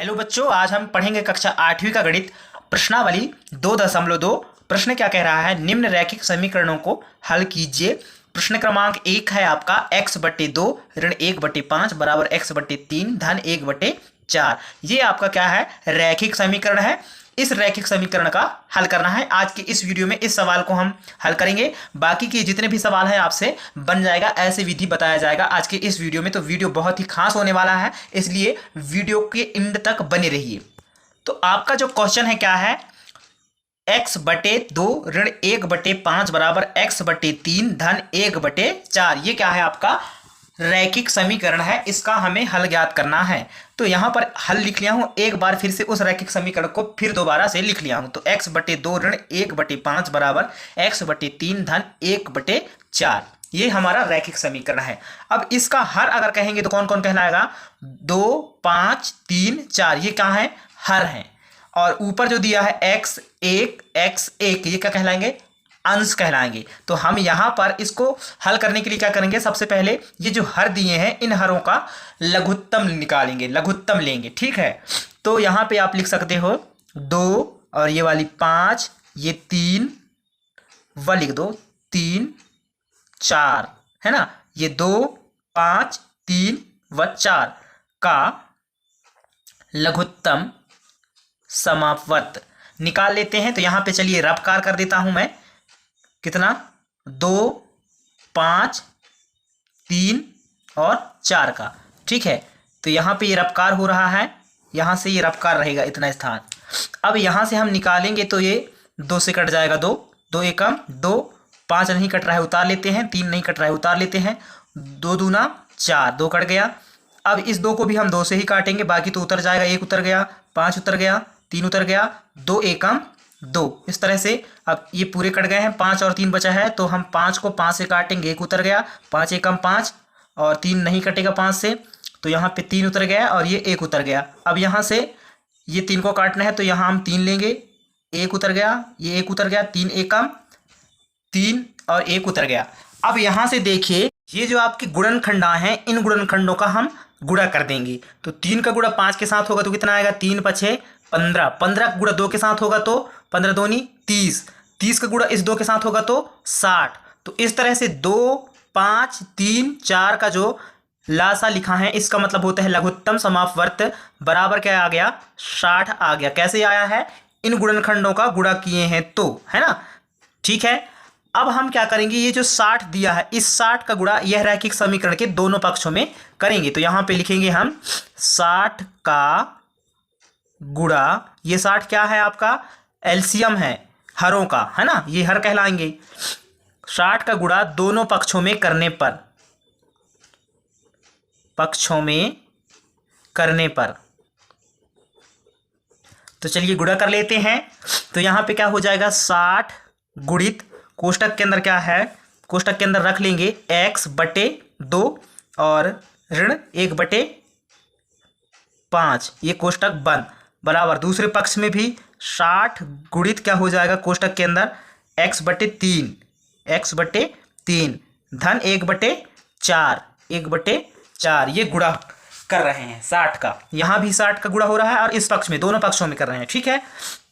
Hello बच्चों, आज हम पढ़ेंगे कक्षा 8वीं का गणित प्रश्नावली 2.2। प्रश्न क्या कह रहा है? निम्न रैखिक समीकरणों को हल कीजिए। प्रश्न क्रमांक 1 है आपका x/2 ऋण 1/5 बराबर x/3 धन 1/4। ये आपका क्या है? रैखिक समीकरण है। इस रैखिक समीकरण का हल करना है। आज की इस वीडियो में इस सवाल को हम हल करेंगे। बाकी के जितने भी सवाल हैं आपसे बन जाएगा, ऐसे विधि बताया जाएगा आज के इस वीडियो में। तो वीडियो बहुत ही खास होने वाला है, इसलिए वीडियो के एंड तक बने रहिए। तो आपका जो क्वेश्चन है क्या है? x/2 ऋण 1/5 बराबर x/3 धन 1/4। ये क्या है? आपका रैखिक समीकरण है। इसका हमें हल ज्ञात करना है। तो यहाँ पर हल लिख लिया हूँ। एक बार फिर से उस रैखिक समीकरण को फिर दोबारा से लिख लिया हूँ। तो x/2 ऋण 1/5 बराबर x/3 धन 1/4। ये हमारा रैखिक समीकरण है। अब इसका हर अगर कहेंगे तो कौन कौन कहलाएगा? 2, 5, 3, 4। ये क्या है? हर है। और ऊपर जो दिया है x1, ये क्या कहलाएंगे? अंश कहलाएंगे। तो हम यहाँ पर इसको हल करने के लिए क्या करेंगे? सबसे पहले ये जो हर दिए हैं, इन हरों का लघुत्तम निकालेंगे, लघुत्तम लेंगे। ठीक है। तो यहाँ पे आप लिख सकते हो 2 और ये वाली 5, ये 3 व लिख दो 3, 4 है ना। ये 2, 5, 3 व 4 का लघुत्तम समापवर्त निकाल लेते हैं। तो यहाँ पे चलिए रफकार कर देता हूं मैं। कितना? 2, 5, 3 और 4 का। ठीक है। तो यहाँ पे ये रफकार हो रहा है, यहाँ से ये रफकार रहेगा इतना स्थान। अब यहाँ से हम निकालेंगे तो ये 2 से कट जाएगा 2, 2 एकम 2, 5 नहीं कट रहा है उतार लेते हैं, 3 नहीं कट रहा है उतार लेते हैं, 2 दूना 4, 2 कट गया। अब इस 2 को भी हम 2 से ही काटेंगे, बाकी तो उतर जाएगा। 1 उतर गया, 5 उतर गया, 3 उतर गया, 2 एकम 2। इस तरह से अब ये पूरे कट गए हैं। 5 और 3 बचा है, तो हम 5 को 5 से काटेंगे। 1 उतर गया, 5 एकम 5 और 3 नहीं कटेगा 5 से, तो यहाँ पे 3 उतर गया और ये 1 उतर गया। अब यहाँ से ये 3 को काटना है, तो यहाँ हम 3 लेंगे। 1 उतर गया, ये 1 उतर गया, 3 एकम 3 और 1 उतर गया। अब यहाँ से देखिए, ये जो आपके गुणनखंडा हैं, इन गुणनखंडों का हम गुणा कर देंगे। तो 3 का गुणा 5 के साथ होगा तो कितना आएगा? 3 × 5 = 15। 15 का गुणा 2 के साथ होगा तो 15 दूनी 30। 30 का गुणा इस 2 के साथ होगा तो 60। तो इस तरह से 2, 5, 3, 4 का जो लासा लिखा है, इसका मतलब होता है लघुत्तम समापवर्त बराबर क्या आ गया? 60 आ गया। कैसे आया है? इन गुणनखंडों का गुणा किए हैं तो, है ना। ठीक है। अब हम क्या करेंगे? ये जो 60 दिया है, इस 60 का गुणा यह रैखिक समीकरण के दोनों पक्षों में करेंगे। तो यहाँ पे लिखेंगे हम 60 का गुणा, ये 60 क्या है? आपका एलसीएम है हरों का, है ना। ये हर कहलाएंगे। 60 का गुणा दोनों पक्षों में करने पर, तो चलिए गुणा कर लेते हैं। तो यहाँ पे क्या हो जाएगा? 60 गुणित, कोष्टक के अंदर क्या है? कोष्टक के अंदर रख लेंगे x/2 और ऋण 1/5। ये कोष्टक बंद बराबर दूसरे पक्ष में भी 60 गुणित क्या हो जाएगा? कोष्टक के अंदर x/3 धन 1/4 ये गुणा कर रहे हैं 60 का। यहाँ भी 60 का गुणा हो रहा है और इस पक्ष में, दोनों पक्षों में कर रहे हैं। ठीक है।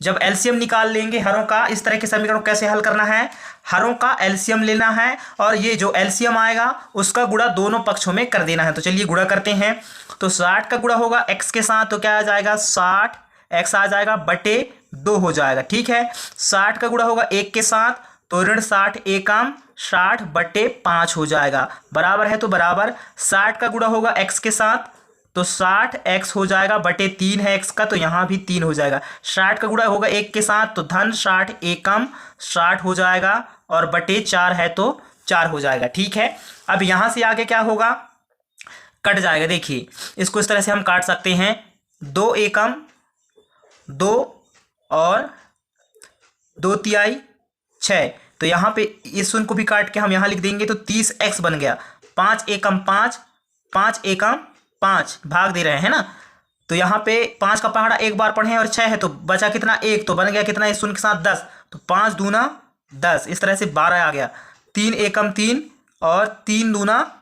जब एलसीएम निकाल लेंगे हरों का, इस तरह के समीकरण को कैसे हल करना है? हरों का एलसीएम लेना है और ये जो एलसीएम आएगा उसका गुणा दोनों पक्षों में कर देना है। तो चलिए गुणा करते हैं। तो 60 का गुणा होगा x के साथ, तो क्या आ जाएगा? 60 x आ जाएगा बटे 2 हो जाएगा। ठीक है। 60 का गुणा होगा 1 के साथ, तो ऋण 60 एकम 60 बटे 5 हो जाएगा। बराबर है, तो बराबर 60 का गुणा होगा x के साथ, तो 60x हो जाएगा बटे 3 है x का, तो यहाँ भी 3 हो जाएगा। 60 का गुणा होगा 1 के साथ, तो धन 60 एकम 60 हो जाएगा और बटे 4 है तो 4 हो जाएगा। ठीक है। अब यहाँ से आगे क्या होगा? कट जाएगा। देखिए, इसको इस तरह से हम काट सकते हैं। 2 एकम 2 और 2 तिहाई 6। तो यहाँ पे इस शून्य को भी काट के हम यहाँ लिख देंगे, तो 30x बन गया। 5 एकम 5, 5 एकम 5 भाग दे रहे हैं ना। तो यहाँ पे 5 का पहाड़ा एक बार पढ़े और 6 है, तो बचा कितना? 1। तो बन गया कितना? इस शून्य के साथ 10। तो 5 दूना 10, इस तरह से 12 आ गया। 3 एकम 3 और 3 दूना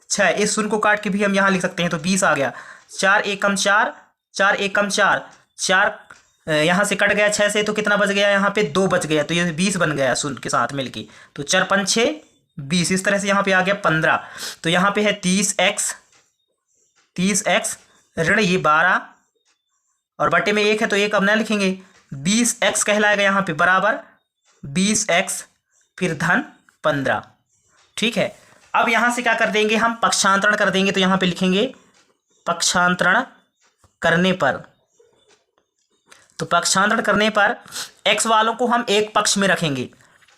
6। इस शून्य को काट के भी हम यहाँ लिख सकते हैं, तो 20 आ गया। 4 एकम 4 4 एक कम 4, 4 यहाँ से कट गया 6 से, तो कितना बच गया यहाँ पे 2 बच गया, तो ये 20 बन गया शून्य के साथ मिलके। तो 4 5 6 20, इस तरह से यहाँ पे आ गया 15। तो यहाँ पे है 30x ऋण ये 12 और बटे में 1 है तो 1 अब ना लिखेंगे, 20x कहलाएगा यहाँ पे बराबर 20x फिर धन 15। ठीक है, अब यहाँ से क्या कर देंगे हम, पक्षांतरण कर देंगे। तो यहाँ पे लिखेंगे पक्षांतरण करने पर, तो पक्षांतरण करने पर x वालों को हम एक पक्ष में रखेंगे।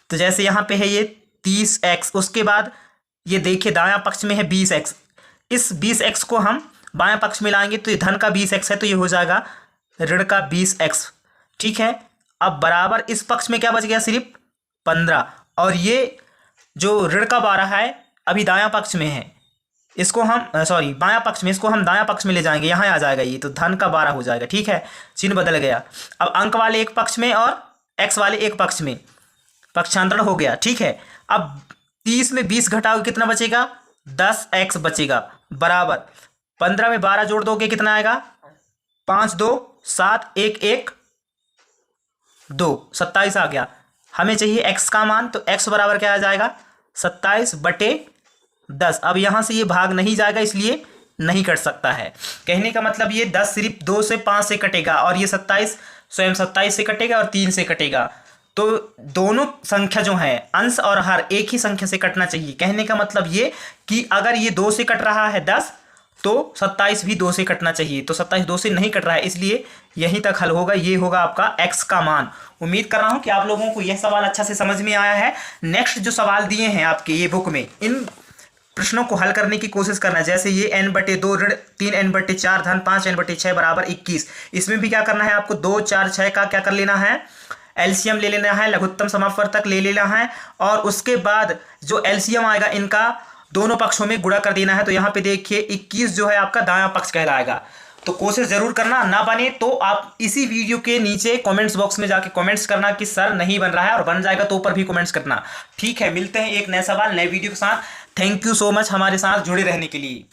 तो जैसे यहाँ पे है ये 30x, उसके बाद ये देखिए दायां पक्ष में है 20x, इस 20x को हम बायां पक्ष में लाएंगे तो ये धन का 20x है, तो ये हो जाएगा ऋण का 20x। ठीक है, अब बराबर इस पक्ष में क्या बच गया, सिर्फ 15, और ये जो ऋण का 12 है अभी दायां पक्ष में है, इसको हम बायां पक्ष में, इसको हम दायां पक्ष में ले जाएंगे, यहाँ आ जाएगा ये, तो धन का 12 हो जाएगा। ठीक है, चिन्ह बदल गया। अब अंक वाले एक पक्ष में और x वाले एक पक्ष में, पक्षांतरण हो गया। ठीक है, अब 30 में 20 घटाओगे कितना बचेगा, 10x बचेगा बराबर 15 में 12 जोड़ दोगे कितना आएगा, 5 2 7 1 1 2 27 आ गया। हमें चाहिए x का मान, तो x बराबर क्या आ जाएगा 27 बटे 10। अब यहाँ से ये भाग नहीं जाएगा इसलिए नहीं कट सकता है। कहने का मतलब ये 10 सिर्फ 2 से 5 से कटेगा और ये 27 स्वयं 27 से कटेगा और 3 से कटेगा। तो दोनों संख्या जो है अंश और हर एक ही संख्या से कटना चाहिए। कहने का मतलब ये कि अगर ये 2 से कट रहा है 10 तो 27 भी 2 से कटना चाहिए, तो 27 2 से नहीं कट रहा है, इसलिए यहीं तक हल होगा। ये होगा आपका x का मान। उम्मीद कर रहा हूं कि आप लोगों को यह सवाल अच्छा से समझ में आया है। नेक्स्ट जो सवाल दिए हैं आपके ये बुक में, इन प्रश्नों को हल करने की कोशिश करना। जैसे ये n/2 ऋण 3n/4 धन 5n/6 बराबर 21, इसमें भी क्या करना है आपको 2 4 6 का क्या कर लेना है, एलसीएम ले लेना है, लघुत्तम समापवर्तक ले लेना है, और उसके बाद जो एलसीएम आएगा इनका दोनों पक्षों में गुणा कर देना है। तो यहाँ पे देखिए 21 जो है आपका दायां पक्ष कहलाएगा। तो कोशिश जरूर करना, ना बने तो आप इसी वीडियो के नीचे कमेंट्स बॉक्स में जाके कमेंट्स करना कि सर नहीं बन रहा है, और बन जाएगा तो ऊपर भी कमेंट्स करना। ठीक है, मिलते हैं एक नए सवाल नए वीडियो के साथ। थैंक यू सो मच हमारे साथ जुड़े रहने के लिए।